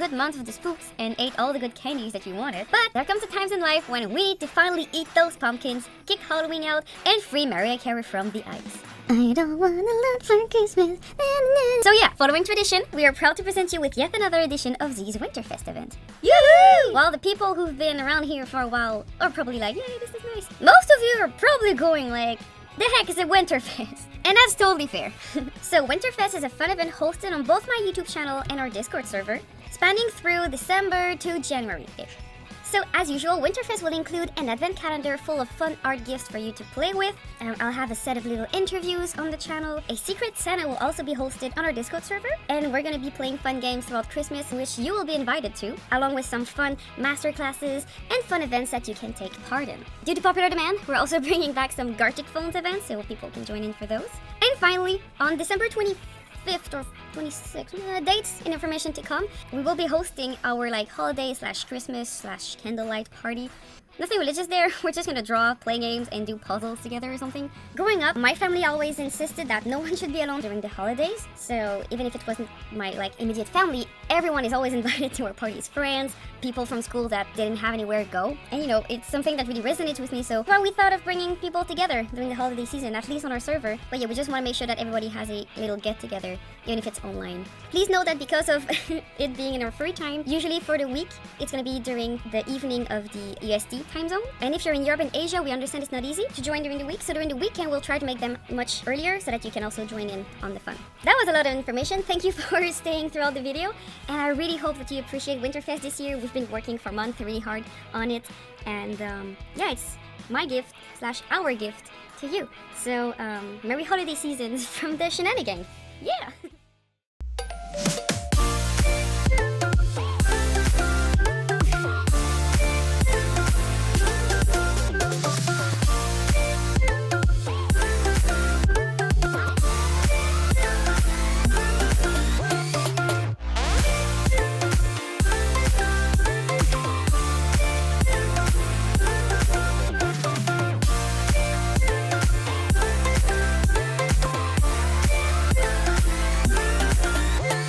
good month of the spooks and ate all the good candies that you wanted. But there comes a times in life when we need to finally eat those pumpkins, kick Halloween out, and free Mariah Carey from the ice. I don't wanna look for Christmas. So yeah, following tradition, we are proud to present you with yet another edition of Z's Winterfest event. Yoo-hoo! While the people who've been around here for a while are probably like, yay, this is nice. Most of you are probably going like, the heck is a Winterfest? And that's totally fair. So Winterfest is a fun event hosted on both my YouTube channel and our Discord server, spanning through December to January-ish. So as usual, Winterfest will include an advent calendar full of fun art gifts for you to play with. I'll have a set of little interviews on the channel. A secret Santa will also be hosted on our Discord server. And we're gonna be playing fun games throughout Christmas, which you will be invited to, along with some fun masterclasses and fun events that you can take part in. Due to popular demand, we're also bringing back some Gartic Phones events, so people can join in for those. And finally, on December 25th or 26th, dates and information to come, we will be hosting our holiday / Christmas / candlelight party. Nothing religious there, we're just gonna draw, play games, and do puzzles together or something. Growing up, my family always insisted that no one should be alone during the holidays, so even if it wasn't my immediate family, everyone is always invited to our parties. Friends, people from school that didn't have anywhere to go. And it's something that really resonates with me, so we thought of bringing people together during the holiday season, at least on our server. But yeah, we just want to make sure that everybody has a little get-together, even if it's online. Please note that because of it being in our free time, usually for the week, it's gonna be during the evening of the EST time zone. And if you're in Europe and Asia, we understand it's not easy to join during the week, so during the weekend we'll try to make them much earlier so that you can also join in on the fun. That was a lot of information. Thank you for staying throughout the video, and I really hope that you appreciate Winterfest this year. We've been working for months really hard on it, and yeah, it's my gift / our gift to you. So Merry holiday seasons from the Shenanigan. Yeah!